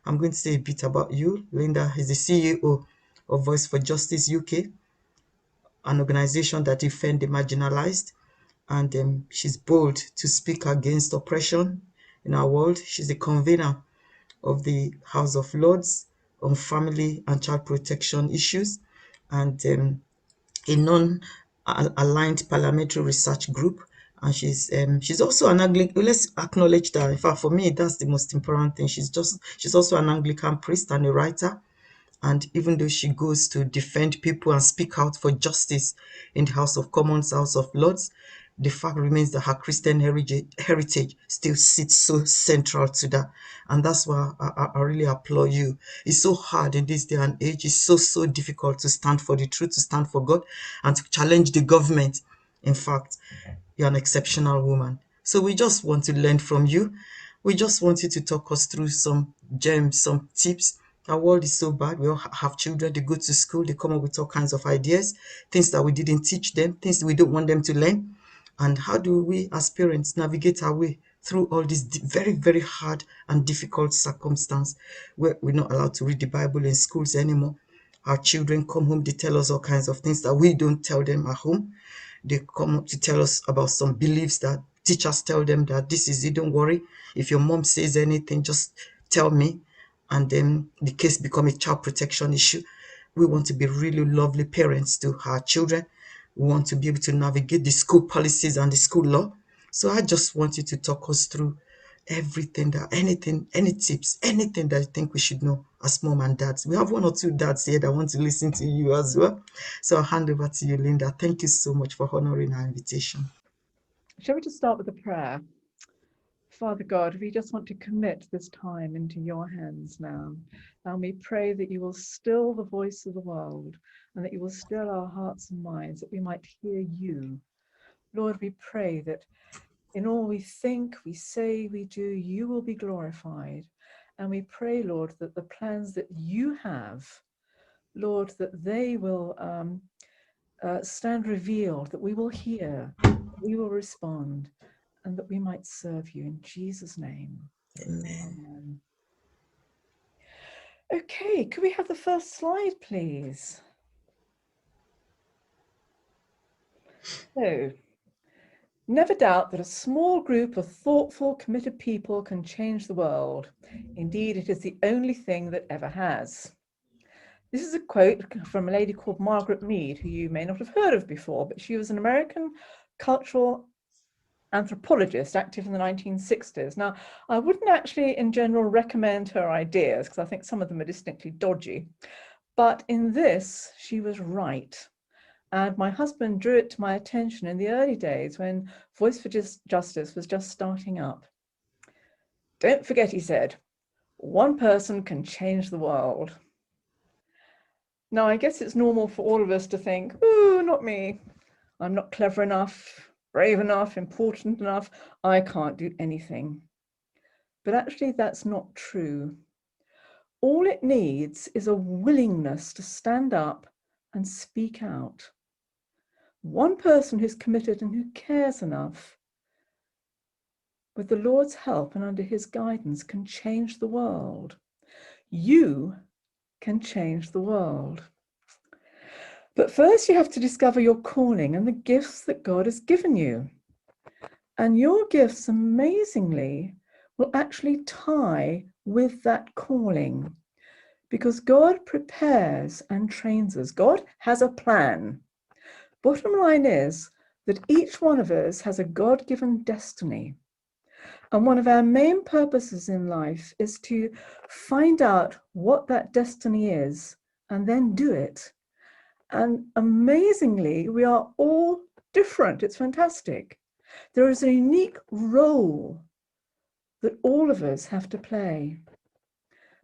I'm going to say a bit about you. Lynda is the CEO of Voice for Justice UK, an organization that defends the marginalized, and she's bold to speak against oppression in our world. She's the convener of the House of Lords on family and child protection issues, and a non-aligned parliamentary research group. And she's also an Anglican. Let's acknowledge that. In fact, for me, that's the most important thing. She's also an Anglican priest and a writer. And even though she goes to defend people and speak out for justice in the House of Commons, House of Lords, the fact remains that her Christian heritage still sits so central to that. And that's why I really applaud you. It's so hard in this day and age. It's so difficult to stand for the truth, to stand for God, and to challenge the government. In fact, you're an exceptional woman. So we just want to learn from you. We just want you to talk us through some gems, some tips. Our world is so bad. We all have children, they go to school, they come up with all kinds of ideas, things that we didn't teach them, things that we don't want them to learn. And how do we as parents navigate our way through all these very hard and difficult circumstances where we're not allowed to read the Bible in schools anymore? Our children come home, they tell us all kinds of things that we don't tell them at home. They come up to tell us about some beliefs that teachers tell them that this is it, don't worry. If your mom says anything, just tell me. And then the case become a child protection issue. We want to be really lovely parents to our children. We want to be able to navigate the school policies and the school law. So I just want you to talk us through everything, that anything, any tips, anything that you think we should know as mom and dads. We have one or two dads here that want to listen to you as well. So I'll hand over to you, Lynda. Thank you so much for honoring our invitation. Shall we just start with a prayer? Father God, we just want to commit this time into your hands now. And we pray that you will still the voice of the world, and that you will still our hearts and minds, that we might hear you. Lord, we pray that in all we think, we say, we do, you will be glorified. And we pray, Lord, that the plans that you have, Lord, that they will stand revealed, that we will hear, we will respond, and that we might serve you in Jesus' name. Amen. Amen. Okay, could we have the first slide, please? So, never doubt that a small group of thoughtful, committed people can change the world. Indeed, it is the only thing that ever has. This is a quote from a lady called Margaret Mead, who you may not have heard of before, but she was an American cultural anthropologist active in the 1960s. Now, I wouldn't actually in general recommend her ideas because I think some of them are distinctly dodgy, but in this she was right. And my husband drew it to my attention in the early days when Voice for Justice was just starting up. Don't forget, he said, one person can change the world. Now, I guess it's normal for all of us to think, oh, not me. I'm not clever enough, brave enough, important enough. I can't do anything. But actually, that's not true. All it needs is a willingness to stand up and speak out. One person who's committed and who cares enough, with the Lord's help and under his guidance, can change the world. You can change the world. But first you have to discover your calling and the gifts that God has given you. And your gifts, amazingly, will actually tie with that calling, because God prepares and trains us. God has a plan. Bottom line is that each one of us has a God-given destiny. And one of our main purposes in life is to find out what that destiny is and then do it. And amazingly, we are all different. It's fantastic. There is a unique role that all of us have to play.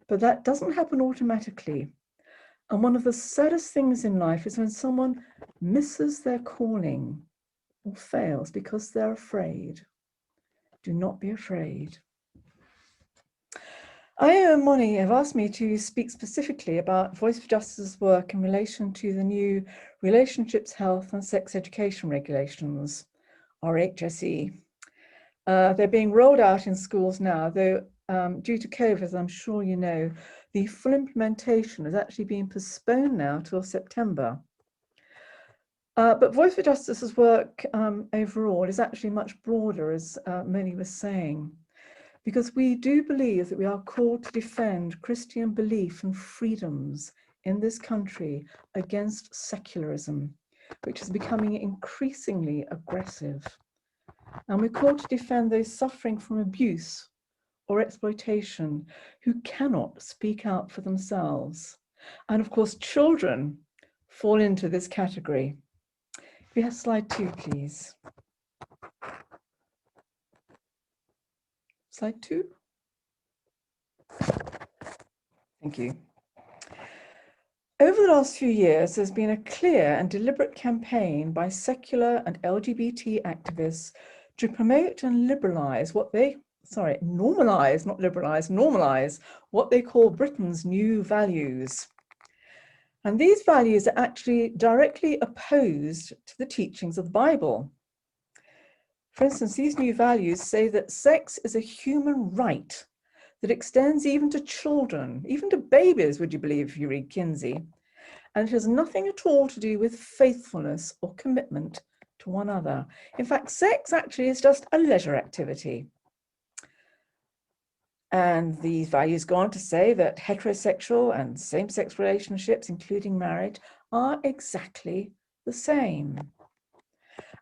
But that doesn't happen automatically. And one of the saddest things in life is when someone misses their calling or fails because they're afraid. Do not be afraid. Io and Moni have asked me to speak specifically about Voice for Justice's work in relation to the new Relationships, Health and Sex Education Regulations, or HSE. They're being rolled out in schools now, though due to COVID, as I'm sure you know, the full implementation has actually been postponed now till September. But Voice for Justice's work overall is actually much broader, as Moni was saying, because we do believe that we are called to defend Christian belief and freedoms in this country against secularism, which is becoming increasingly aggressive. And we're called to defend those suffering from abuse or exploitation who cannot speak out for themselves. And of course, children fall into this category. We have slide 2, please. Slide 2. Thank you. Over the last few years, there's been a clear and deliberate campaign by secular and LGBT activists to promote and normalize what they call Britain's new values. And these values are actually directly opposed to the teachings of the Bible. For instance, these new values say that sex is a human right that extends even to children, even to babies, would you believe, if you read Kinsey. And it has nothing at all to do with faithfulness or commitment to one another. In fact, sex actually is just a leisure activity. And these values go on to say that heterosexual and same-sex relationships, including marriage, are exactly the same.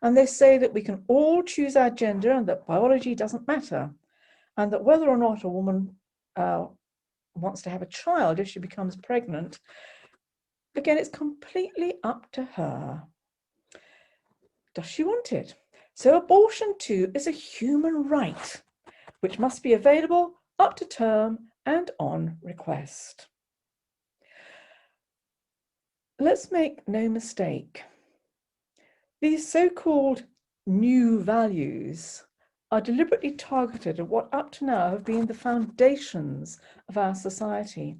And they say that we can all choose our gender and that biology doesn't matter, and that whether or not a woman wants to have a child if she becomes pregnant, again, it's completely up to her. Does she want it? So abortion too is a human right, which must be available up to term and on request. Let's make no mistake. These so-called new values are deliberately targeted at what up to now have been the foundations of our society.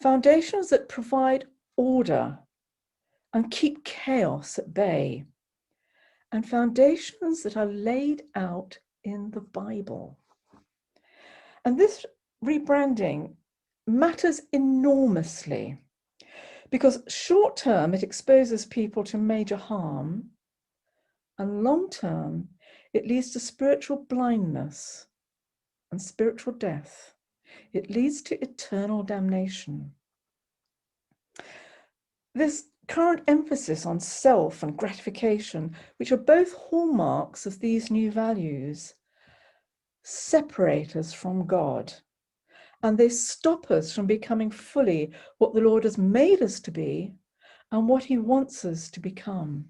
Foundations that provide order and keep chaos at bay. And foundations that are laid out in the Bible. And this rebranding matters enormously because short term, it exposes people to major harm, and long term, it leads to spiritual blindness and spiritual death. It leads to eternal damnation. This current emphasis on self and gratification, which are both hallmarks of these new values, separate us from God, and they stop us from becoming fully what the Lord has made us to be and what he wants us to become.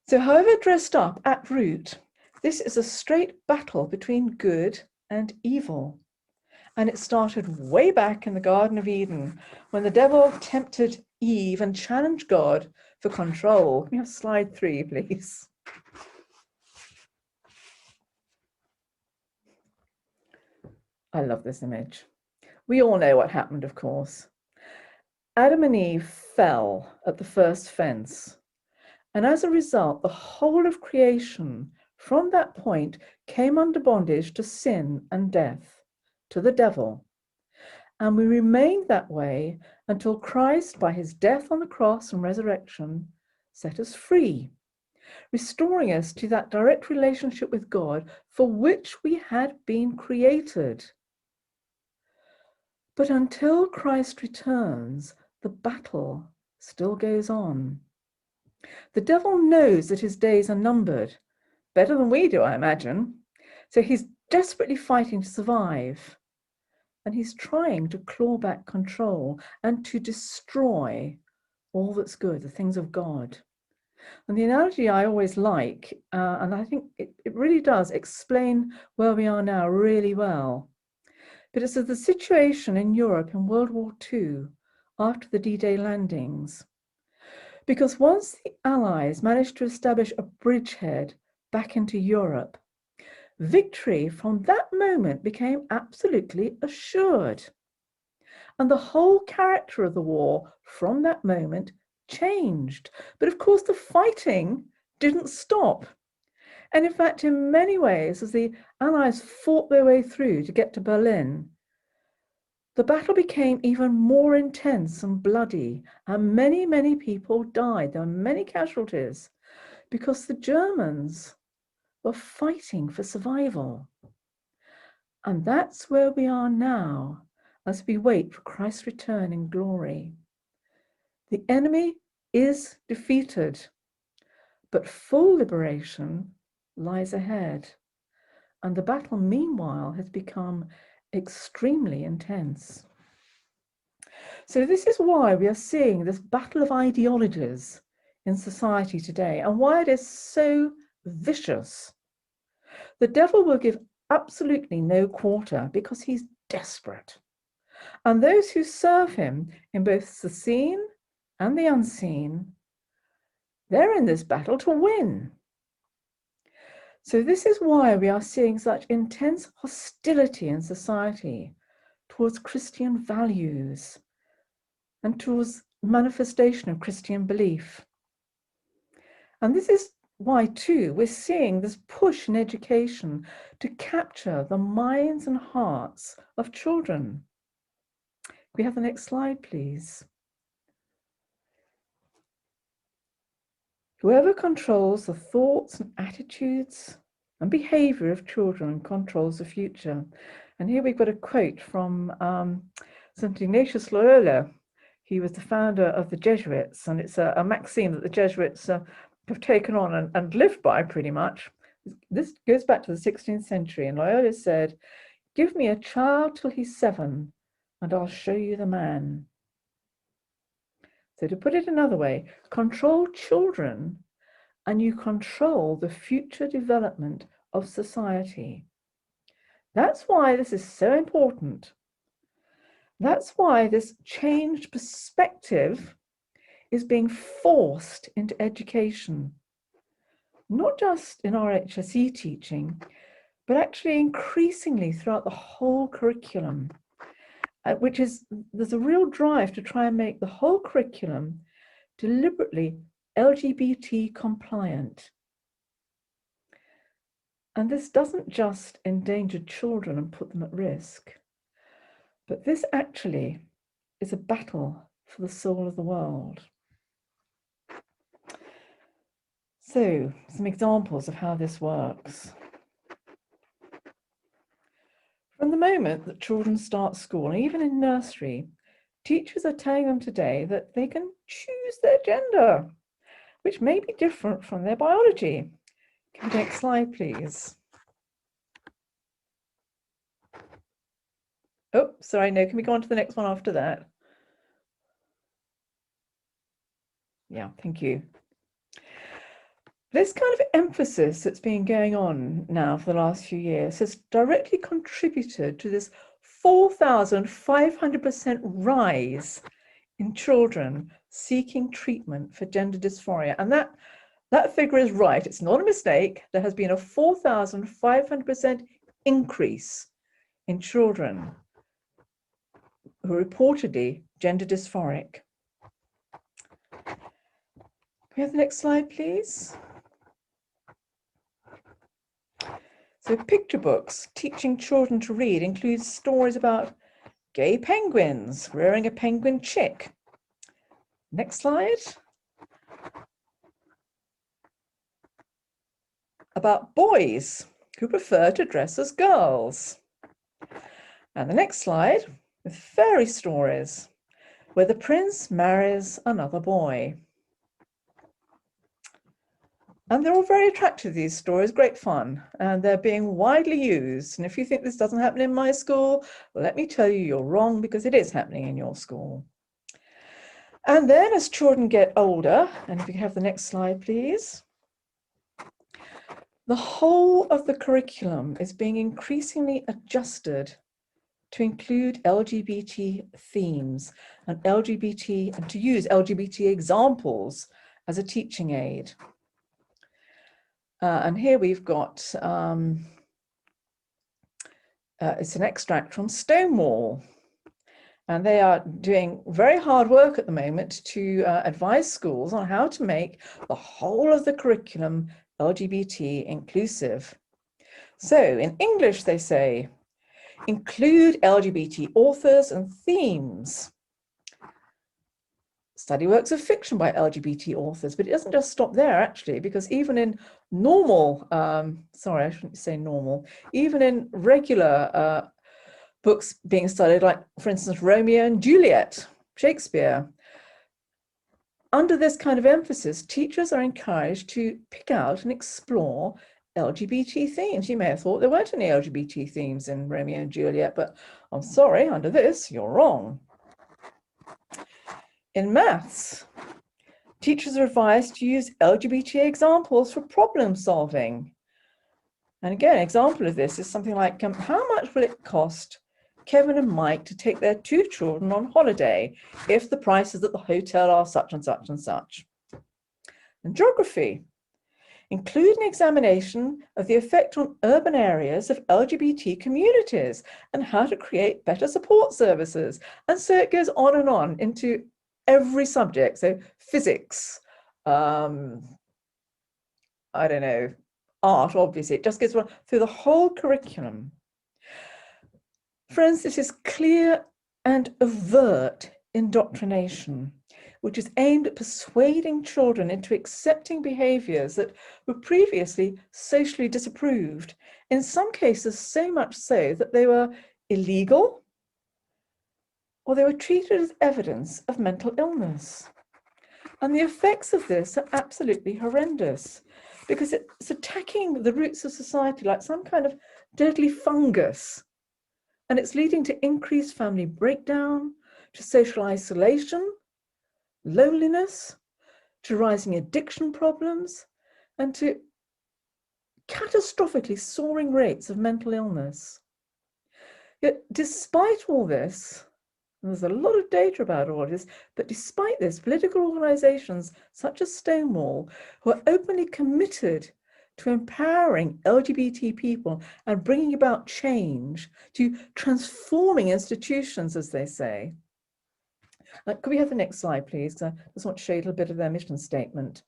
So however dressed up at root, this is a straight battle between good and evil. And it started way back in the Garden of Eden when the devil tempted Eve and challenged God for control. Can we have slide 3, please? I love this image. We all know what happened, of course. Adam and Eve fell at the first fence. And as a result, the whole of creation from that point came under bondage to sin and death, to the devil. And we remained that way until Christ, by his death on the cross and resurrection, set us free, restoring us to that direct relationship with God for which we had been created. But until Christ returns, the battle still goes on. The devil knows that his days are numbered, better than we do, I imagine. So he's desperately fighting to survive. And he's trying to claw back control and to destroy all that's good, the things of God. And the analogy I always like, and I think it really does explain where we are now really well. But it's the situation in Europe in World War II after the D-Day landings. Because once the Allies managed to establish a bridgehead back into Europe, victory from that moment became absolutely assured. And the whole character of the war from that moment changed. But of course, the fighting didn't stop. And in fact, in many ways, as the Allies fought their way through to get to Berlin, the battle became even more intense and bloody, and many, many people died. There were many casualties because the Germans were fighting for survival. And that's where we are now as we wait for Christ's return in glory. The enemy is defeated, but full liberation lies ahead. And the battle, meanwhile, has become extremely intense. So this is why we are seeing this battle of ideologies in society today, and why it is so vicious. The devil will give absolutely no quarter because he's desperate. And those who serve him in both the seen and the unseen, they're in this battle to win. So this is why we are seeing such intense hostility in society towards Christian values and towards manifestation of Christian belief. And this is why, too, we're seeing this push in education to capture the minds and hearts of children. Can we have the next slide, please? Whoever controls the thoughts and attitudes and behavior of children controls the future. And here we've got a quote from St. Ignatius Loyola. He was the founder of the Jesuits, and it's a maxim that the Jesuits have taken on and lived by pretty much. This goes back to the 16th century, and Loyola said, "Give me a child till he's 7, and I'll show you the man." So to put it another way, control children and you control the future development of society. That's why this is so important. That's why this changed perspective is being forced into education, not just in our HSE teaching, but actually increasingly throughout the whole curriculum, which is, there's a real drive to try and make the whole curriculum deliberately LGBT compliant. And this doesn't just endanger children and put them at risk, but this actually is a battle for the soul of the world. So, some examples of how this works. From the moment that children start school, and even in nursery, teachers are telling them today that they can choose their gender, which may be different from their biology. Can we next slide, please? Oh, sorry, no, can we go on to the next one after that? Yeah, thank you. This kind of emphasis that's been going on now for the last few years has directly contributed to this 4,500% rise in children seeking treatment for gender dysphoria. And that figure is right. It's not a mistake. There has been a 4,500% increase in children who are reportedly gender dysphoric. Can we have the next slide, please? So picture books teaching children to read includes stories about gay penguins rearing a penguin chick. Next slide. About boys who prefer to dress as girls. And the next slide with fairy stories where the prince marries another boy. And they're all very attractive, these stories, great fun, and they're being widely used. And if you think this doesn't happen in my school, well, let me tell you, you're wrong, because it is happening in your school. And then as children get older, and if you have the next slide, please, the whole of the curriculum is being increasingly adjusted to include LGBT themes and to use LGBT examples as a teaching aid. And here we've got, it's an extract from Stonewall. And they are doing very hard work at the moment to advise schools on how to make the whole of the curriculum LGBT inclusive. So in English, they say, include LGBT authors and themes. Study works of fiction by LGBT authors, but it doesn't just stop there, actually, because even in normal, sorry, I shouldn't say normal, even in regular books being studied, like, for instance, Romeo and Juliet, Shakespeare, under this kind of emphasis, teachers are encouraged to pick out and explore LGBT themes. You may have thought there weren't any LGBT themes in Romeo and Juliet, but I'm sorry, under this, you're wrong. In maths, teachers are advised to use LGBT examples for problem solving. And again, an example of this is something like, how much will it cost Kevin and Mike to take their 2 children on holiday if the prices at the hotel are such and such and such? And geography, include an examination of the effect on urban areas of LGBT communities and how to create better support services. And so it goes on into every subject. So physics, I don't know, art, obviously, it just goes through the whole curriculum. Friends, this is clear and overt indoctrination, which is aimed at persuading children into accepting behaviours that were previously socially disapproved, in some cases so much so that they were illegal or they were treated as evidence of mental illness. And the effects of this are absolutely horrendous, because it's attacking the roots of society like some kind of deadly fungus. And it's leading to increased family breakdown, to social isolation, loneliness, to rising addiction problems, and to catastrophically soaring rates of mental illness. Yet, despite all this, and there's a lot of data about all this, but despite this, political organisations such as Stonewall, who are openly committed to empowering LGBT people and bringing about change, to transforming institutions, as they say. Could we have the next slide, please? Because I just want to show you a little bit of their mission statement.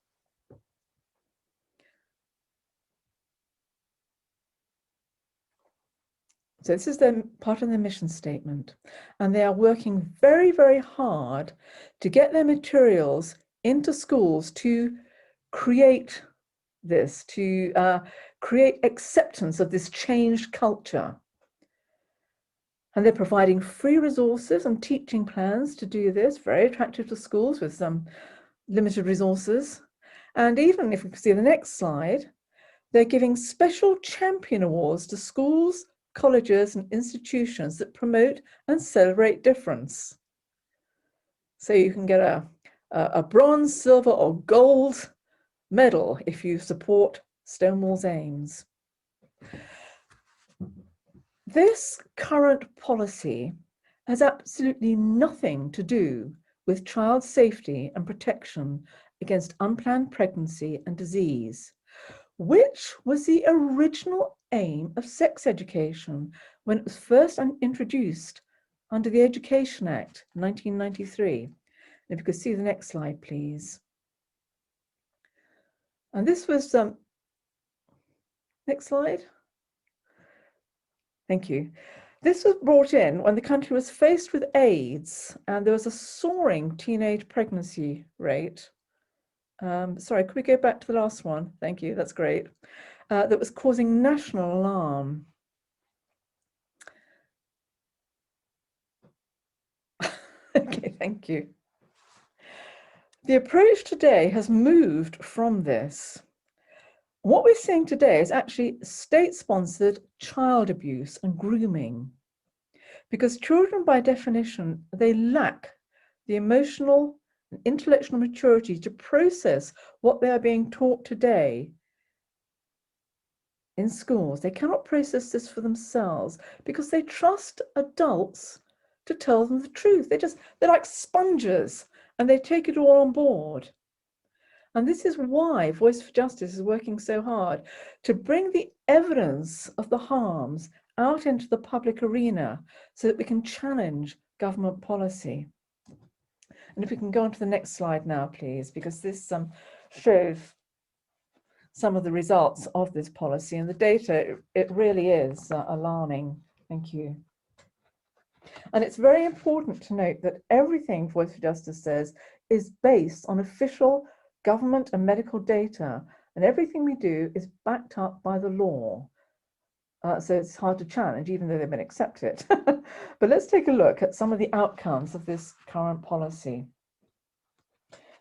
So this is part of their mission statement, and they are working very, very hard to get their materials into schools to create this, to create acceptance of this changed culture. And they're providing free resources and teaching plans to do this, very attractive to schools with some limited resources. And even if we can see the next slide, they're giving special champion awards to schools, colleges and institutions that promote and celebrate difference. So you can get a bronze, silver or gold medal if you support Stonewall's aims. This current policy has absolutely nothing to do with child safety and protection against unplanned pregnancy and disease, which was the original aim of sex education when it was first introduced under the Education Act 1993. And if you could see the next slide, please. And this was, next slide. Thank you. This was brought in when the country was faced with AIDS and there was a soaring teenage pregnancy rate. Sorry, could we go back to the last one? Thank you, that's great. That was causing national alarm. Okay, thank you. The approach today has moved from this. What we're seeing today is actually state-sponsored child abuse and grooming, because children, by definition, they lack the emotional and intellectual maturity to process what they are being taught today in schools. They cannot process this for themselves because they trust adults to tell them the truth. They're like sponges and they take it all on board. And this is why Voice for Justice is working so hard to bring the evidence of the harms out into the public arena so that we can challenge government policy. And if we can go on to the next slide now, please, because this shows some of the results of this policy, and the data, it really is alarming. Thank you. And it's very important to note that everything Voice for Justice says is based on official government and medical data, and everything we do is backed up by the law. So it's hard to challenge, even though they've been accepted. But let's take a look at some of the outcomes of this current policy.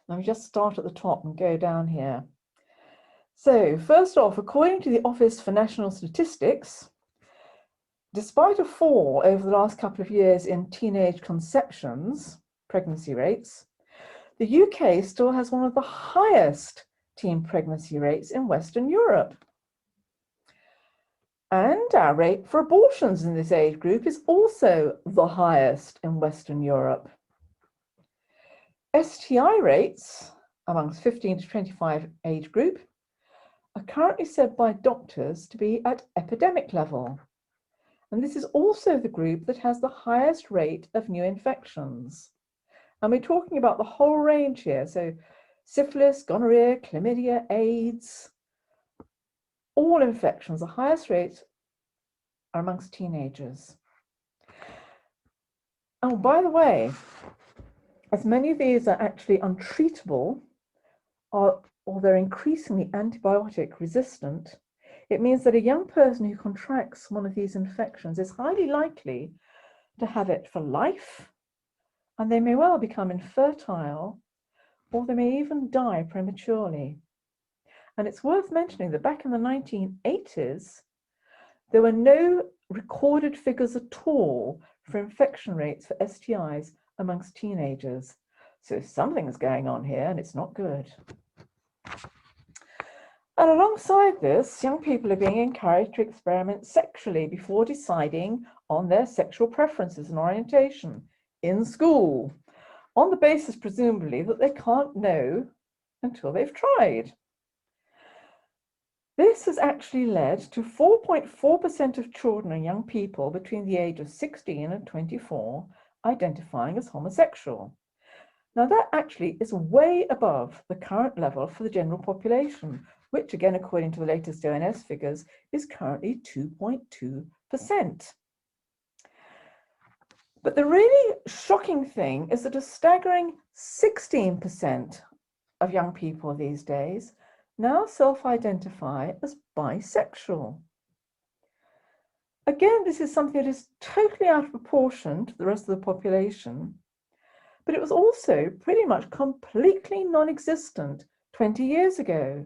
Let me just start at the top and go down here. So first off, according to the Office for National Statistics, despite a fall over the last couple of years in teenage conceptions, pregnancy rates, the UK still has one of the highest teen pregnancy rates in Western Europe. And our rate for abortions in this age group is also the highest in Western Europe. STI rates amongst 15 to 25 age group are currently said by doctors to be at epidemic level. And this is also the group that has the highest rate of new infections. And we're talking about the whole range here. So syphilis, gonorrhea, chlamydia, AIDS, all infections, the highest rates are amongst teenagers. Oh, by the way, as many of these are actually untreatable or they're increasingly antibiotic resistant, it means that a young person who contracts one of these infections is highly likely to have it for life, and they may well become infertile, or they may even die prematurely. And it's worth mentioning that back in the 1980s, there were no recorded figures at all for infection rates for STIs amongst teenagers. So something's going on here, and it's not good. And alongside this, young people are being encouraged to experiment sexually before deciding on their sexual preferences and orientation in school, on the basis, presumably, that they can't know until they've tried. This has actually led to 4.4% of children and young people between the age of 16 and 24 identifying as homosexual. Now, that actually is way above the current level for the general population, which, again, according to the latest ONS figures, is currently 2.2%. But the really shocking thing is that a staggering 16% of young people these days now self-identify as bisexual. Again, this is something that is totally out of proportion to the rest of the population, but it was also pretty much completely non-existent 20 years ago.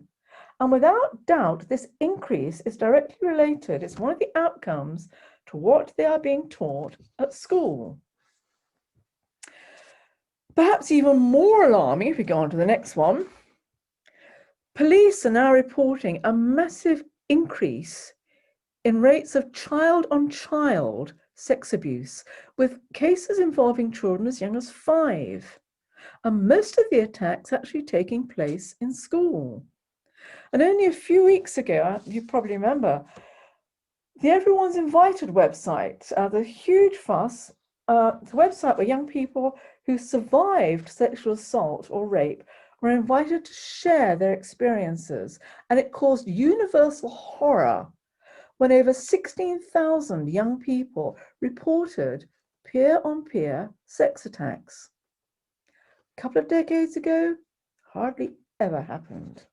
And without doubt, this increase is directly related. It's one of the outcomes to what they are being taught at school. Perhaps even more alarming, if we go on to the next one, police are now reporting a massive increase in rates of child-on-child sex abuse, with cases involving children as young as 5. And most of the attacks actually taking place in school. And only a few weeks ago, you probably remember, the Everyone's Invited website, the huge fuss, the website where young people who survived sexual assault or rape were invited to share their experiences. And it caused universal horror when over 16,000 young people reported peer-on-peer sex attacks. A couple of decades ago, hardly ever happened.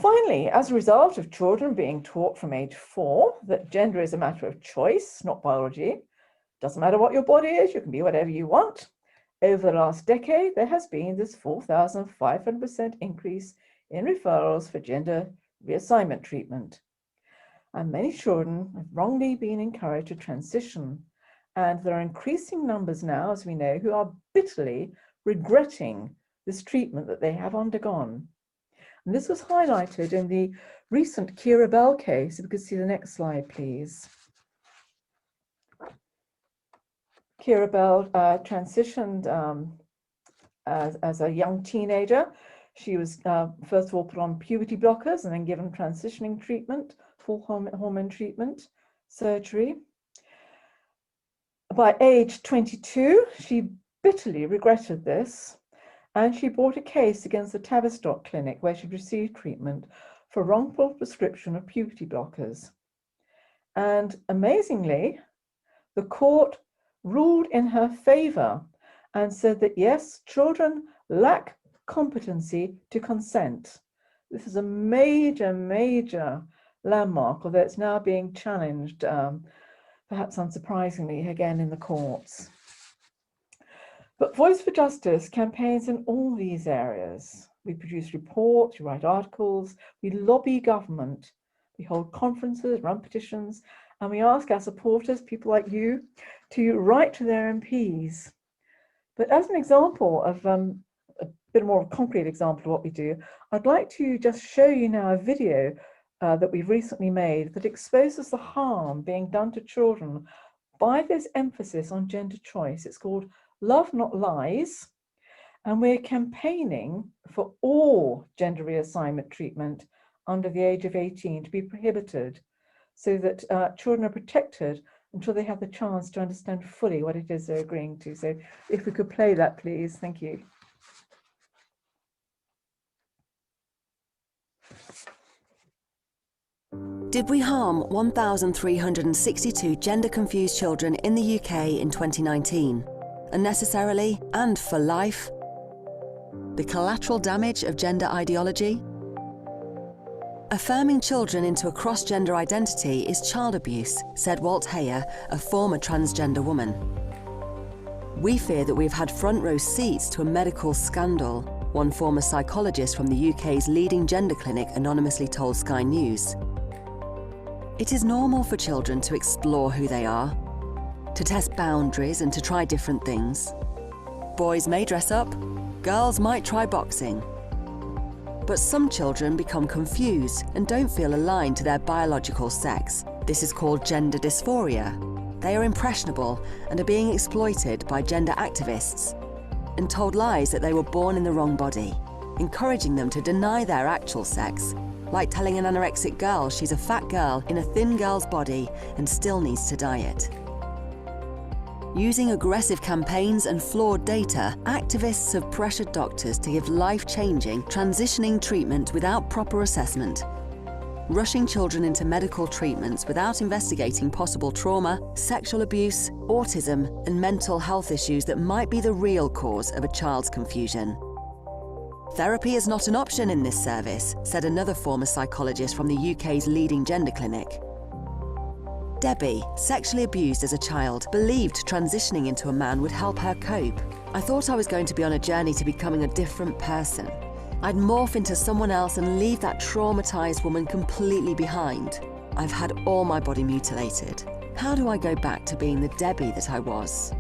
Finally, as a result of children being taught from age 4 that gender is a matter of choice, not biology, doesn't matter what your body is, you can be whatever you want, over the last decade, there has been this 4,500% increase in referrals for gender reassignment treatment. And many children have wrongly been encouraged to transition. And there are increasing numbers now, as we know, who are bitterly regretting this treatment that they have undergone. And this was highlighted in the recent Kira Bell case. If we could see the next slide, please. Kira Bell transitioned as a young teenager. She was first of all put on puberty blockers and then given transitioning treatment, full hormone treatment, surgery. By age 22, she bitterly regretted this. and she brought a case against the Tavistock clinic where she'd received treatment for wrongful prescription of puberty blockers. And amazingly, the court ruled in her favour and said that yes, children lack competency to consent. This is a major, major landmark, although it's now being challenged, perhaps unsurprisingly, again in the courts. But Voice for Justice campaigns in all these areas. We produce reports, we write articles, we lobby government, we hold conferences, run petitions, and we ask our supporters, people like you, to write to their MPs. But as an example of a bit more of a concrete example of what we do, I'd like to just show you now a video that we've recently made that exposes the harm being done to children by this emphasis on gender choice. It's called Love Not Lies, and we're campaigning for all gender reassignment treatment under the age of 18 to be prohibited, so that children are protected until they have the chance to understand fully what it is they're agreeing to. So if we could play that, please. Thank you. Did we harm 1,362 gender-confused children in the UK in 2019? Unnecessarily and for life? The collateral damage of gender ideology? Affirming children into a cross-gender identity is child abuse, said Walt Heyer, a former transgender woman. We fear that we've had front-row seats to a medical scandal, one former psychologist from the UK's leading gender clinic anonymously told Sky News. It is normal for children to explore who they are, to test boundaries and to try different things. Boys may dress up, girls might try boxing. But some children become confused and don't feel aligned to their biological sex. This is called gender dysphoria. They are impressionable and are being exploited by gender activists and told lies that they were born in the wrong body, encouraging them to deny their actual sex, like telling an anorexic girl she's a fat girl in a thin girl's body and still needs to diet. Using aggressive campaigns and flawed data, activists have pressured doctors to give life-changing, transitioning treatment without proper assessment, rushing children into medical treatments without investigating possible trauma, sexual abuse, autism, and mental health issues that might be the real cause of a child's confusion. Therapy is not an option in this service, said another former psychologist from the UK's leading gender clinic. Debbie, sexually abused as a child, believed transitioning into a man would help her cope. I thought I was going to be on a journey to becoming a different person. I'd morph into someone else and leave that traumatized woman completely behind. I've had all my body mutilated. How do I go back to being the Debbie that I was?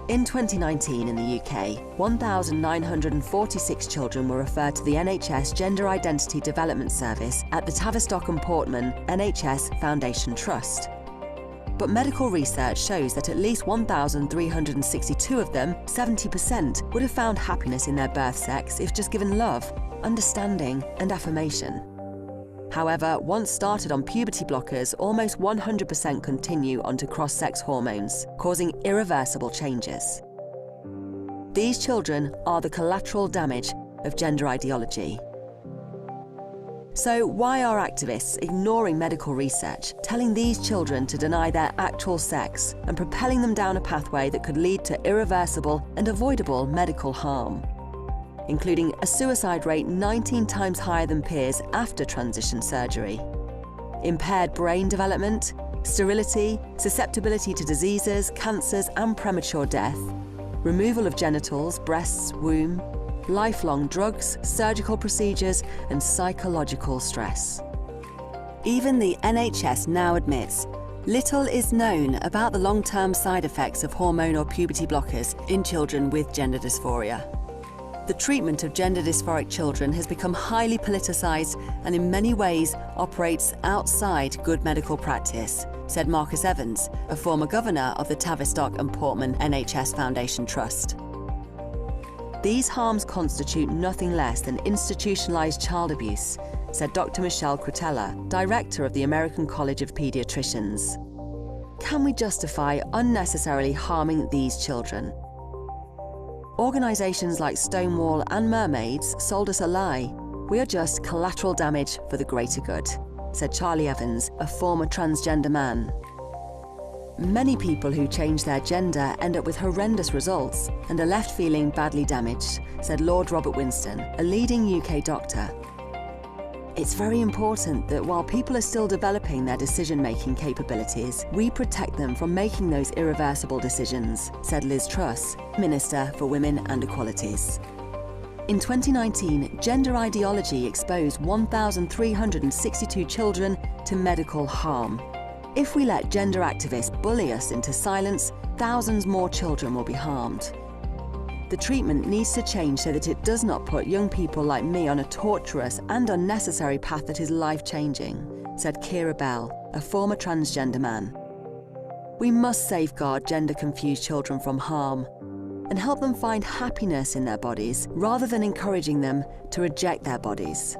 In 2019 in the UK, 1,946 children were referred to the NHS Gender Identity Development Service at the Tavistock and Portman NHS Foundation Trust. But medical research shows that at least 1,362 of them, 70%, would have found happiness in their birth sex if just given love, understanding, and affirmation. However, once started on puberty blockers, almost 100% continue onto cross-sex hormones, causing irreversible changes. These children are the collateral damage of gender ideology. So why are activists ignoring medical research, telling these children to deny their actual sex and propelling them down a pathway that could lead to irreversible and avoidable medical harm, including a suicide rate 19 times higher than peers after transition surgery, impaired brain development, sterility, susceptibility to diseases, cancers and premature death, removal of genitals, breasts, womb, lifelong drugs, surgical procedures and psychological stress. Even the NHS now admits little is known about the long-term side effects of hormone or puberty blockers in children with gender dysphoria. The treatment of gender dysphoric children has become highly politicised and in many ways operates outside good medical practice, said Marcus Evans, a former governor of the Tavistock and Portman NHS Foundation Trust. These harms constitute nothing less than institutionalised child abuse, said Dr. Michelle Crutella, director of the American College of Paediatricians. Can we justify unnecessarily harming these children? Organisations like Stonewall and Mermaids sold us a lie. We are just collateral damage for the greater good, said Charlie Evans, a former transgender man. Many people who change their gender end up with horrendous results and are left feeling badly damaged, said Lord Robert Winston, a leading UK doctor. It's very important that while people are still developing their decision-making capabilities, we protect them from making those irreversible decisions, said Liz Truss, Minister for Women and Equalities. In 2019, gender ideology exposed 1,362 children to medical harm. If we let gender activists bully us into silence, thousands more children will be harmed. The treatment needs to change so that it does not put young people like me on a torturous and unnecessary path that is life-changing, said Kira Bell, a former transgender man. We must safeguard gender-confused children from harm and help them find happiness in their bodies rather than encouraging them to reject their bodies.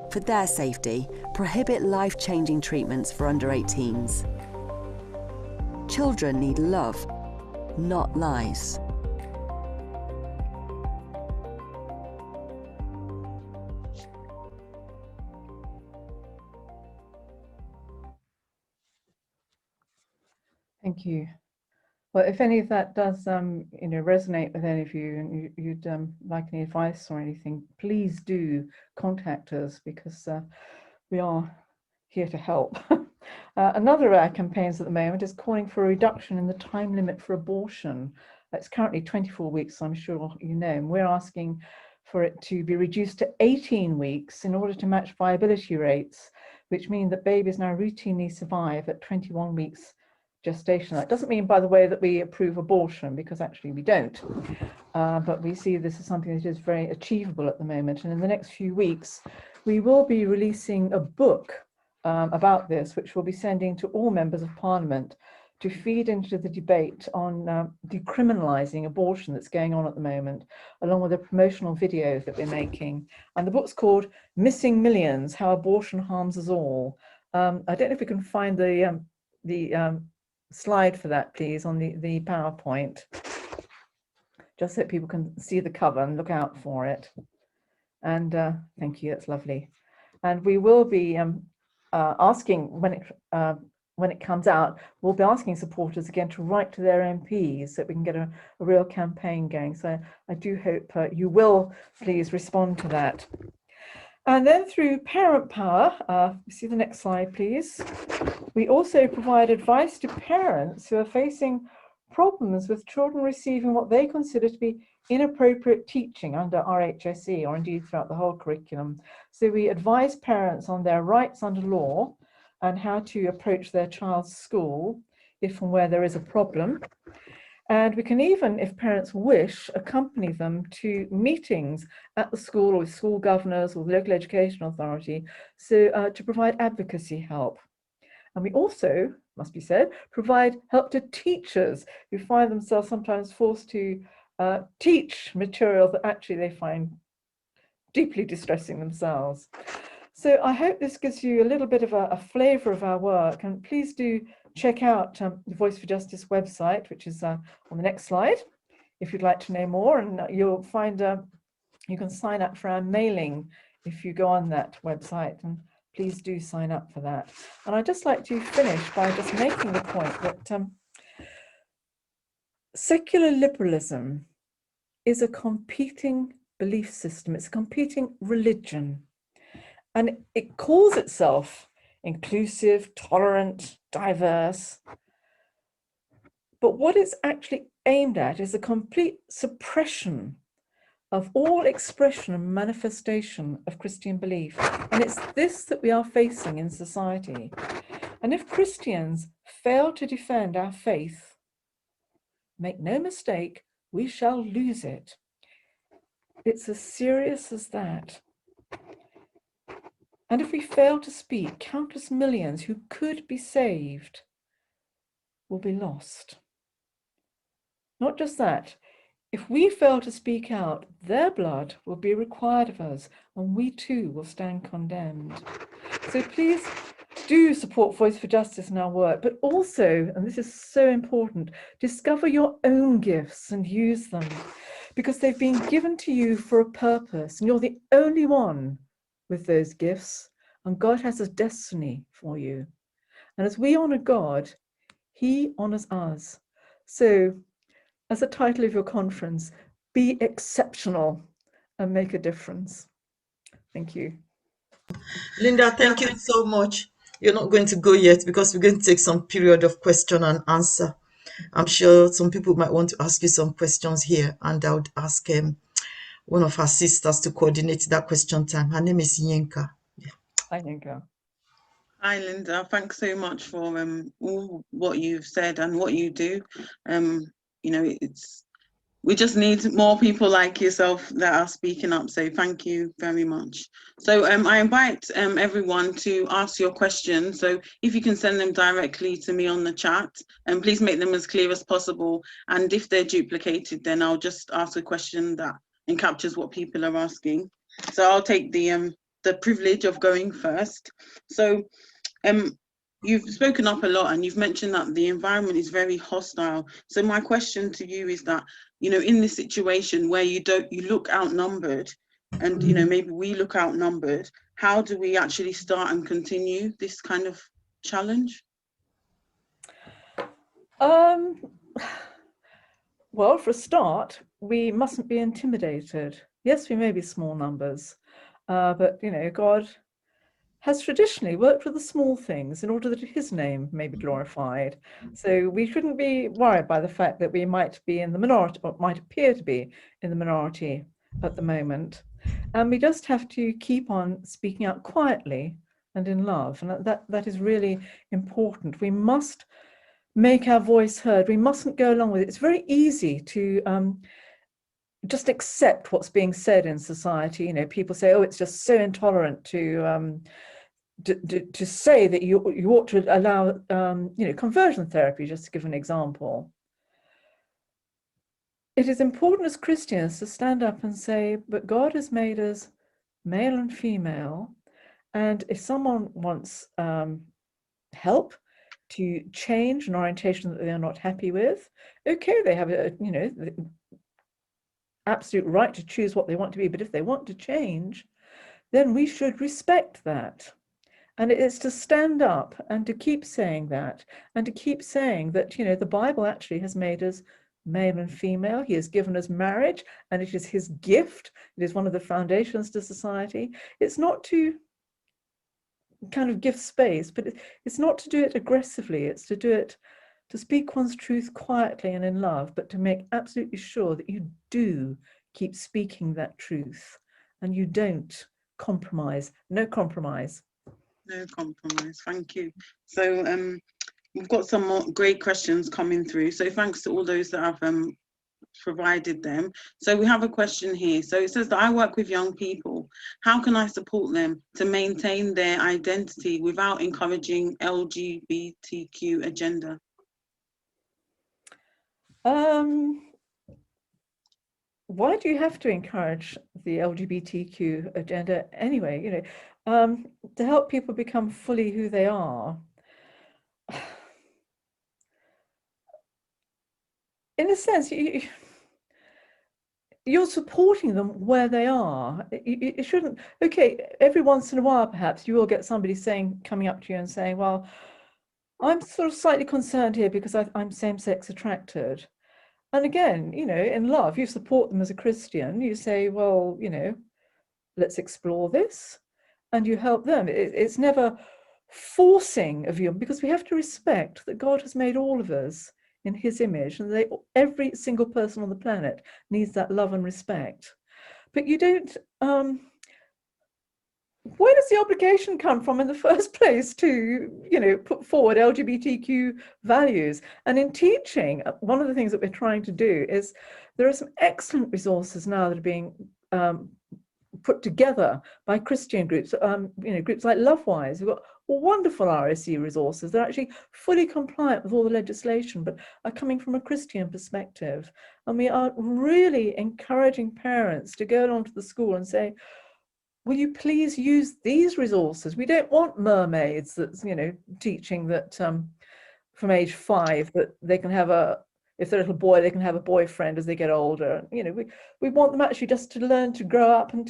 For their safety, prohibit life-changing treatments for under 18s. Children need love, not lies. Thank you. Well, if any of that does, resonate with any of you, and you'd like any advice or anything, please do contact us, because we are here to help. Another of our campaigns at the moment is calling for a reduction in the time limit for abortion. It's currently 24 weeks, I'm sure you know, and we're asking for it to be reduced to 18 weeks in order to match viability rates, which mean that babies now routinely survive at 21 weeks gestation. That doesn't mean, by the way, that we approve abortion, because actually we don't. But we see this as something that is very achievable at the moment. And in the next few weeks, we will be releasing a book about this, which we'll be sending to all members of Parliament to feed into the debate on decriminalising abortion that's going on at the moment, along with the promotional videos that we're making. And the book's called Missing Millions: How Abortion Harms Us All. I don't know if we can find the slide for that, please, on the PowerPoint, just so people can see the cover and look out for it. And thank you, that's lovely. And we will be asking, when it comes out, we'll be asking supporters again to write to their MPs so that we can get a real campaign going. So I do hope you will please respond to that. And then through Parent Power, see the next slide, please. We also provide advice to parents who are facing problems with children receiving what they consider to be inappropriate teaching under RHSE, or indeed throughout the whole curriculum. So we advise parents on their rights under law and how to approach their child's school if and where there is a problem. And we can even, if parents wish, accompany them to meetings at the school or with school governors or the local education authority, so to provide advocacy help. And we also, must be said, provide help to teachers who find themselves sometimes forced to teach material that actually they find deeply distressing themselves. So I hope this gives you a little bit of a flavour of our work, and please do check out the Voice for Justice website, which is on the next slide, if you'd like to know more. And you'll find you can sign up for our mailing if you go on that website, and please do sign up for that. And I'd just like to finish by just making the point that secular liberalism is a competing belief system. It's a competing religion. And it calls itself inclusive, tolerant, diverse. But what it's actually aimed at is the complete suppression of all expression and manifestation of Christian belief. And it's this that we are facing in society. And if Christians fail to defend our faith, make no mistake, we shall lose it. It's as serious as that. And if we fail to speak, countless millions who could be saved will be lost. Not just that, if we fail to speak out, their blood will be required of us, and we too will stand condemned. So please do support Voice for Justice in our work, but also, and this is so important, discover your own gifts and use them. because they've been given to you for a purpose, and you're the only one with those gifts, and God has a destiny for you. And as we honor God, he honors us. So, as the title of your conference, be exceptional and make a difference. Thank you. Lynda, thank you so much. You're not going to go yet because we're going to take some period of question and answer. I'm sure some people might want to ask you some questions here, and I would ask one of our sisters to coordinate that question time. Her name is Yinka. Hi, Yinka. Hi, Lynda. Thanks so much for all what you've said and what you do. We just need more people like yourself that are speaking up. So thank you very much. So I invite everyone to ask your questions. So if you can send them directly to me on the chat, and please make them as clear as possible. And if they're duplicated, then I'll just ask a question that captures what people are asking. So I'll take the privilege of going first. So you've spoken up a lot, and you've mentioned that the environment is very hostile. So my question to you is that, in this situation where you look outnumbered, and maybe we look outnumbered, how do we actually start and continue this kind of challenge? Well, for a start, we mustn't be intimidated. Yes, we may be small numbers, but God has traditionally worked with the small things in order that his name may be glorified. So we shouldn't be worried by the fact that we might be in the minority, or might appear to be in the minority at the moment. And we just have to keep on speaking out quietly and in love. And that is really important. We must make our voice heard. We mustn't go along with it. It's very easy to just accept what's being said in society. People say, oh, it's just so intolerant to say that you ought to allow conversion therapy, just to give an example. It is important as Christians to stand up and say, but God has made us male and female, and if someone wants help to change an orientation that they are not happy with, okay, they have the absolute right to choose what they want to be, but if they want to change, then we should respect that. And it's to stand up and to keep saying that, and to keep saying that, the Bible actually has made us male and female. He has given us marriage, and it is his gift. It is one of the foundations to society. It's not to kind of give space, but it's not to do it aggressively. It's to do it, to speak one's truth quietly and in love, but to make absolutely sure that you do keep speaking that truth and you don't compromise. No compromise. No compromise. Thank you. So we've got some more great questions coming through. So thanks to all those that have provided them. So we have a question here. So it says that I work with young people. How can I support them to maintain their identity without encouraging LGBTQ agenda? Why do you have to encourage the LGBTQ agenda anyway? To help people become fully who they are. In a sense, you're supporting them where they are. It shouldn't. Okay, every once in a while, perhaps you will get somebody coming up to you and saying, "Well, I'm sort of slightly concerned here because I'm same-sex attracted." And again, in love, you support them as a Christian. You say, "Well, let's explore this," and you help them. It's never forcing of you, because we have to respect that God has made all of us in his image, and every single person on the planet needs that love and respect. But you don't, where does the obligation come from in the first place to, put forward LGBTQ values? And in teaching, one of the things that we're trying to do is, there are some excellent resources now that are being put together by Christian groups, groups like Lovewise. We've got wonderful RSC resources. They're actually fully compliant with all the legislation, but are coming from a Christian perspective. And we are really encouraging parents to go along to the school and say, will you please use these resources? We don't want mermaids that's, teaching that from age 5 that they can have if they're a little boy, they can have a boyfriend as they get older. You know, we want them actually just to learn to grow up and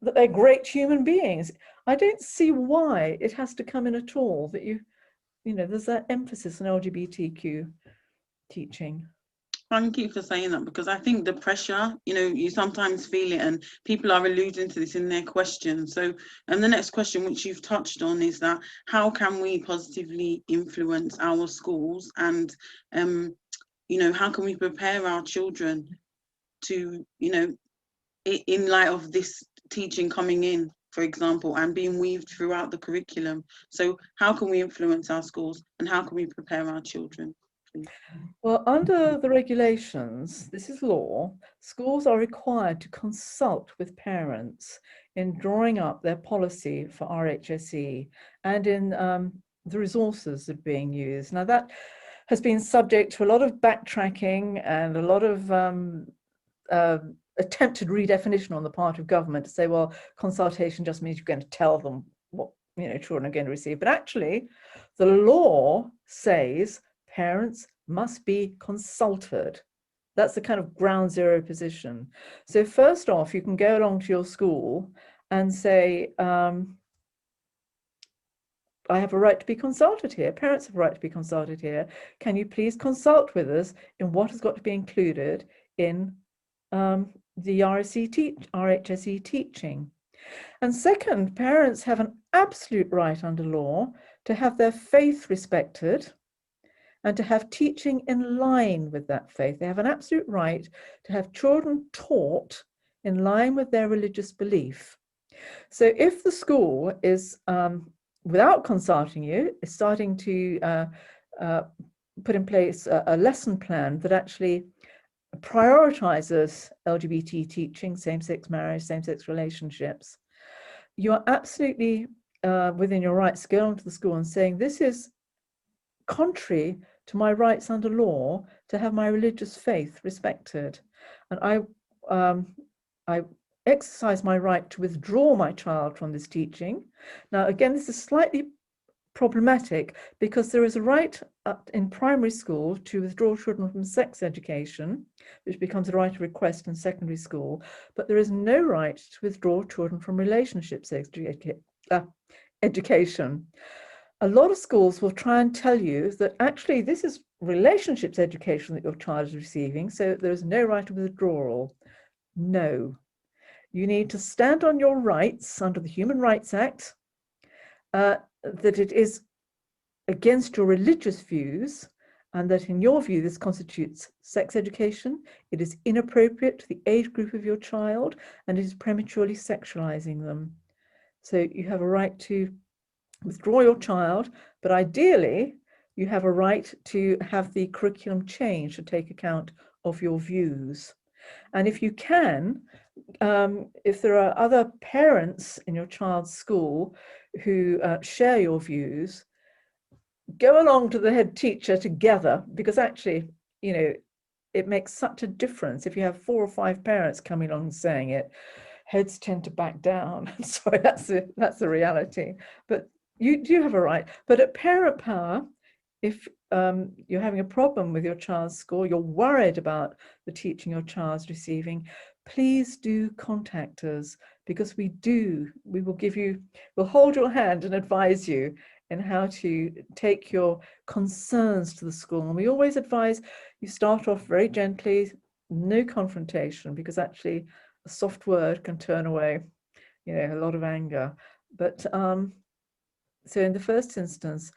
that they're great human beings. I don't see why it has to come in at all that you know, there's that emphasis on LGBTQ teaching. Thank you for saying that, because I think the pressure, you know, you sometimes feel it, and people are alluding to this in their questions. So, and the next question, which you've touched on, is that how can we positively influence our schools, and, you know, how can we prepare our children to, you know, in light of this teaching coming in, for example, and being weaved throughout the curriculum? So how can we influence our schools, and how can we prepare our children, please? Well, under the regulations, this is law, schools are required to consult with parents in drawing up their policy for RHSE and in the resources that are being used. Now, that has been subject to a lot of backtracking and a lot of attempted redefinition on the part of government to say, well, consultation just means you're going to tell them what, you know, children are going to receive. But actually, the law says parents must be consulted. That's the kind of ground zero position. So first off, you can go along to your school and say, I have a right to be consulted here. Parents have a right to be consulted here. Can you please consult with us in what has got to be included in the RHSE teaching? And second, parents have an absolute right under law to have their faith respected and to have teaching in line with that faith. They have an absolute right to have children taught in line with their religious belief. So if the school is, without consulting you, is starting to put in place a lesson plan that actually prioritizes LGBT teaching, same-sex marriage, same-sex relationships, you are absolutely within your rights to go onto the school and saying, this is contrary to my rights under law to have my religious faith respected. And I exercise my right to withdraw my child from this teaching. Now, again, this is slightly problematic because there is a right in primary school to withdraw children from sex education, which becomes a right of request in secondary school, but there is no right to withdraw children from relationships education. A lot of schools will try and tell you that actually this is relationships education that your child is receiving, so there is no right of withdrawal. No, you need to stand on your rights under the Human Rights Act, that it is against your religious views, and that in your view this constitutes sex education, it is inappropriate to the age group of your child, and it is prematurely sexualizing them. So you have a right to withdraw your child, but ideally you have a right to have the curriculum changed to take account of your views. And if you can, if there are other parents in your child's school who share your views, go along to the head teacher together, because actually, you know, it makes such a difference. If you have 4 or 5 parents coming along and saying it, heads tend to back down. Sorry, that's the reality. But you do have a right. But at Parent Power, if you're having a problem with your child's school, you're worried about the teaching your child's receiving, please do contact us, because we will hold your hand and advise you in how to take your concerns to the school. And we always advise you start off very gently, no confrontation, because actually a soft word can turn away, you know, a lot of anger. But so in the first instance,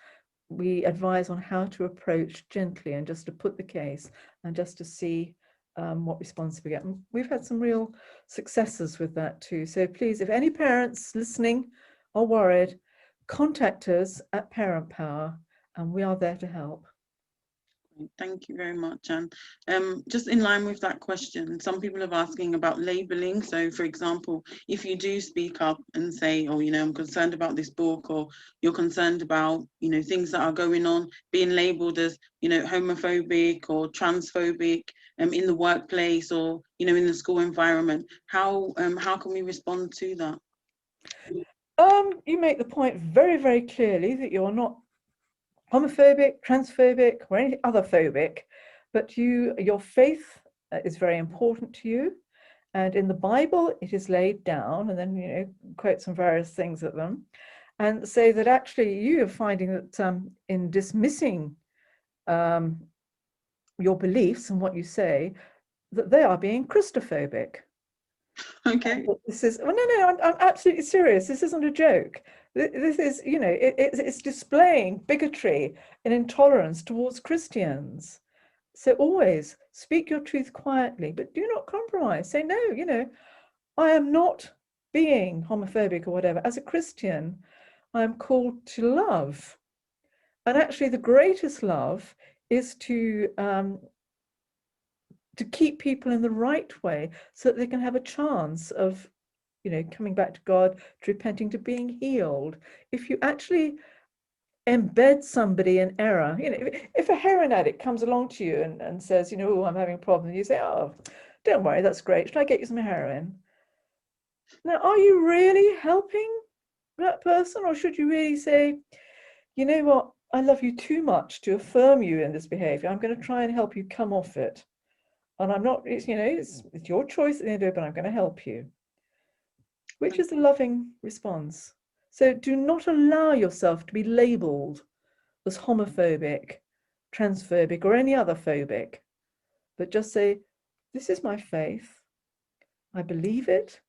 we advise on how to approach gently and just to put the case and just to see what response we get. And we've had some real successes with that too. So please, if any parents listening are worried, contact us at Parent Power, and we are there to help. Thank you very much. And just in line with that question, some people are asking about labeling. So for example, if you do speak up and say, oh, you know, I'm concerned about this book, or you're concerned about, you know, things that are going on, being labeled as, you know, homophobic or transphobic in the workplace, or, you know, in the school environment, how can we respond to that? You make the point very, very clearly that you're not homophobic, transphobic, or any other phobic. But your faith is very important to you. And in the Bible, it is laid down, and then, quote some various things at them, and say that actually you are finding that in dismissing your beliefs and what you say, that they are being Christophobic. Okay. This is, well, no, I'm absolutely serious. This isn't a joke. This is, it's displaying bigotry and intolerance towards Christians. So always speak your truth quietly, but do not compromise. Say, no, I am not being homophobic or whatever. As a Christian, I am called to love. And actually, the greatest love is to keep people in the right way so that they can have a chance of, coming back to God, to repenting, to being healed. If you actually embed somebody in error, if a heroin addict comes along to you and says, oh, I'm having a problem, you say, oh, don't worry, that's great. Should I get you some heroin? Now, are you really helping that person, or should you really say, you know what, I love you too much to affirm you in this behavior. I'm going to try and help you come off it. And I'm not, it's your choice at the end of it, but I'm going to help you. Which is a loving response. So do not allow yourself to be labeled as homophobic, transphobic, or any other phobic, but just say, this is my faith. I believe it.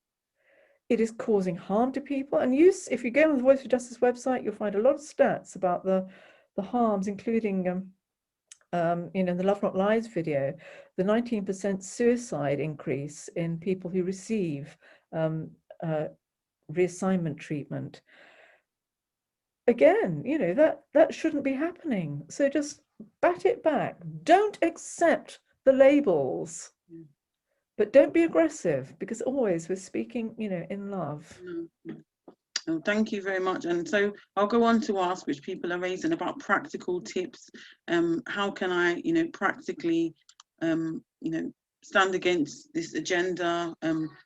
It is causing harm to people. And if you go on the Voice for Justice website, you'll find a lot of stats about the harms, including in the Love Not Lies video, the 19% suicide increase in people who receive reassignment treatment. Again, that shouldn't be happening. So just bat it back. Don't accept the labels, but don't be aggressive, because always we're speaking, in love. Oh, thank you very much. And so I'll go on to ask, which people are raising, about practical tips. How can I, practically, stand against this agenda?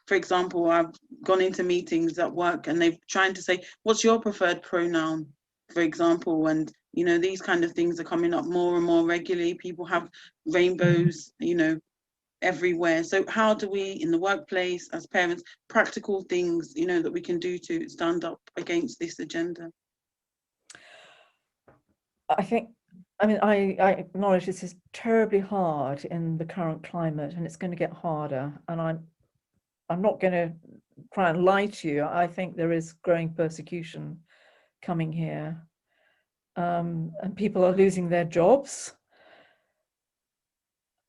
For example, I've gone into meetings at work and they're trying to say, what's your preferred pronoun, for example? And, these kind of things are coming up more and more regularly. People have rainbows, everywhere. So how do we, in the workplace, as parents, practical things, that we can do to stand up against this agenda? I acknowledge this is terribly hard in the current climate, and it's going to get harder. And I'm not going to try and lie to you. I think there is growing persecution coming here, and people are losing their jobs.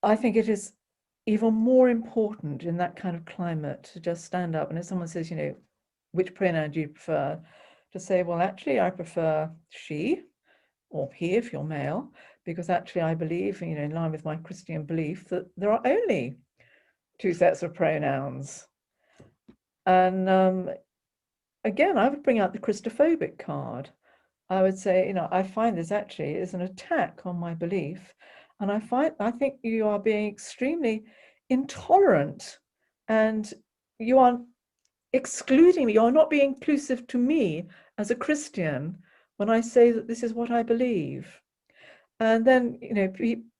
I think it is even more important in that kind of climate to just stand up. And if someone says, which pronoun do you prefer? To say, well, actually, I prefer she, or he if you're male, because actually I believe, in line with my Christian belief, that there are only two sets of pronouns. And again, I would bring out the Christophobic card. I would say, I find this actually is an attack on my belief. And I think you are being extremely intolerant, and you are excluding me. You're not being inclusive to me as a Christian when I say that this is what I believe. And then,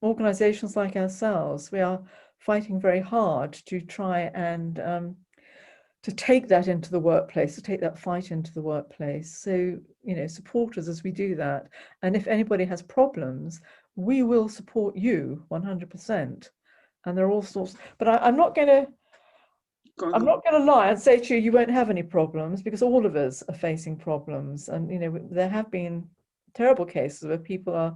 organizations like ourselves, we are fighting very hard to try and to take that into the workplace, to take that fight into the workplace. So, support us as we do that. And if anybody has problems, we will support you 100%. And there are all sorts, but I'm not going to lie and say to you, you won't have any problems, because all of us are facing problems. And, there have been terrible cases where people are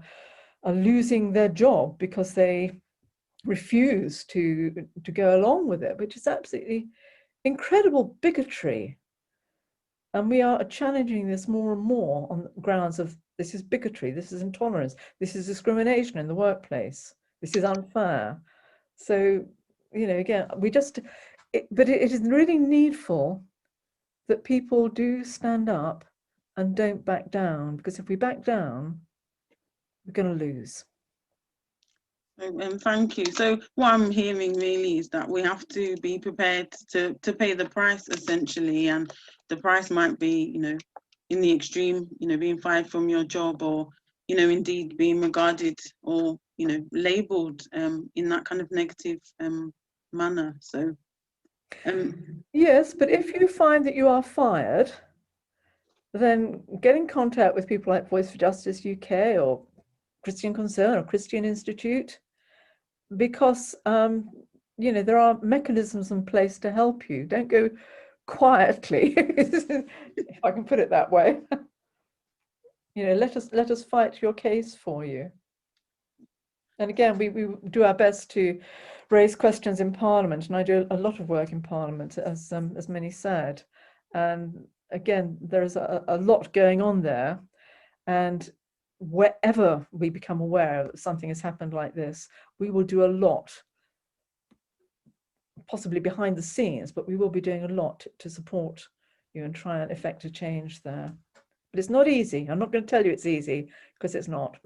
losing their job because they refuse to go along with it, which is absolutely incredible bigotry. And we are challenging this more and more on the grounds of, this is bigotry, this is intolerance, this is discrimination in the workplace, this is unfair. So, again, but it is really needful that people do stand up and don't back down, because if we back down, we're going to lose. Thank you. So what I'm hearing really is that we have to be prepared to pay the price, essentially, and the price might be, in the extreme, being fired from your job, or, indeed being regarded or, you know, labelled in that kind of negative manner. So yes, but if you find that you are fired, then get in contact with people like Voice for Justice UK or Christian Concern or Christian Institute, because you know, there are mechanisms in place to help you. Don't go quietly, if I can put it that way. You know, let us fight your case for you. And again, we do our best to raise questions in Parliament, and I do a lot of work in Parliament, as many said. And again, there is a lot going on there, and wherever we become aware that something has happened like this, we will do a lot, possibly behind the scenes, but we will be doing a lot to support you and try and effect a change there. But it's not easy. I'm not going to tell you it's easy, because it's not.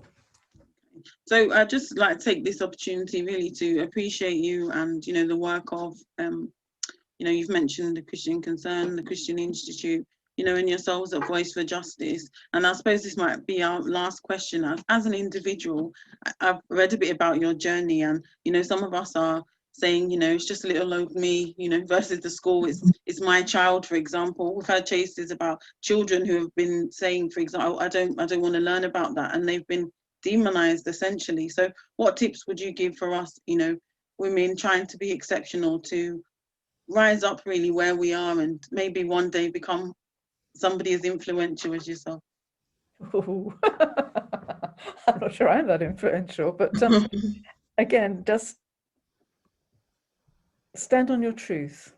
So I'd just like to take this opportunity really to appreciate you and, you know, the work of, you know, you've mentioned the Christian Concern, the Christian Institute, you know, and yourselves at Voice for Justice. And I suppose this might be our last question. As an individual, I've read a bit about your journey, and, you know, some of us are saying, you know, it's just a little old me, you know, versus the school, it's my child, for example. We've had chases about children who have been saying, for example, I don't want to learn about that, and they've been demonized essentially. So what tips would you give for us, you know, women trying to be exceptional, to rise up really where we are and maybe one day become somebody as influential as yourself? Ooh. I'm not sure I'm that influential, but again, just stand on your truth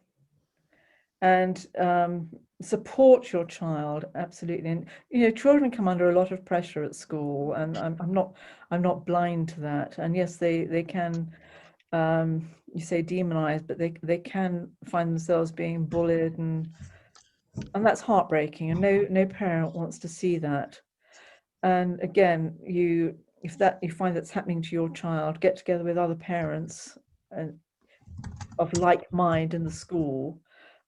and support your child, absolutely. And you know, children come under a lot of pressure at school, and I'm not blind to that. And yes, they can, you say demonized, but they can find themselves being bullied, and that's heartbreaking, and no parent wants to see that. And again, if you find that's happening to your child, get together with other parents and of like mind in the school,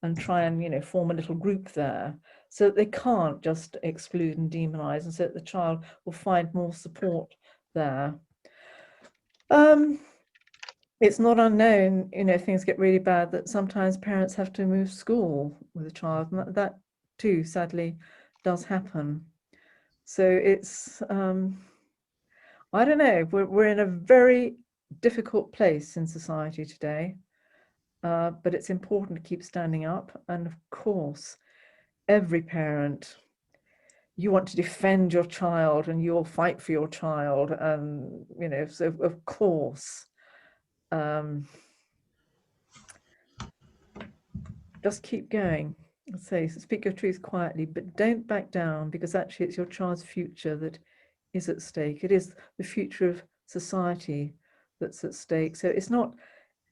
and try and, you know, form a little group there, so that they can't just exclude and demonize, and so that the child will find more support there. It's not unknown, you know, if things get really bad, that sometimes parents have to move school with a child, and that too sadly does happen. So it's I don't know, we're in a very difficult place in society today, but it's important to keep standing up. And of course, every parent, you want to defend your child and you'll fight for your child, and you know, so of course, just keep going. I'd say, speak your truth quietly, but don't back down, because actually it's your child's future that is at stake. It is the future of society that's at stake. So it's not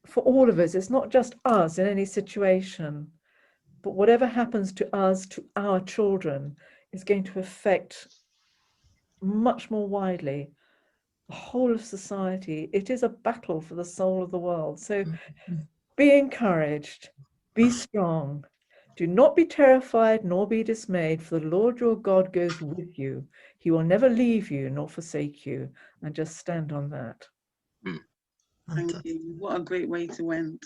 for all of us, it's not just us in any situation, but whatever happens to us, to our children, is going to affect much more widely the whole of society. It is a battle for the soul of the world. So be encouraged, be strong. Do not be terrified nor be dismayed, for the Lord your God goes with you. He will never leave you nor forsake you. And just stand on that. Thank you. What a great way to end.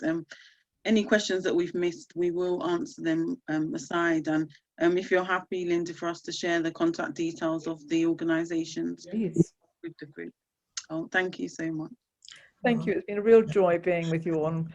Any questions that we've missed, we will answer them aside. And if you're happy, Lynda, for us to share the contact details of the organisations with the group. Oh, thank you so much. Thank you. It's been a real joy being with you on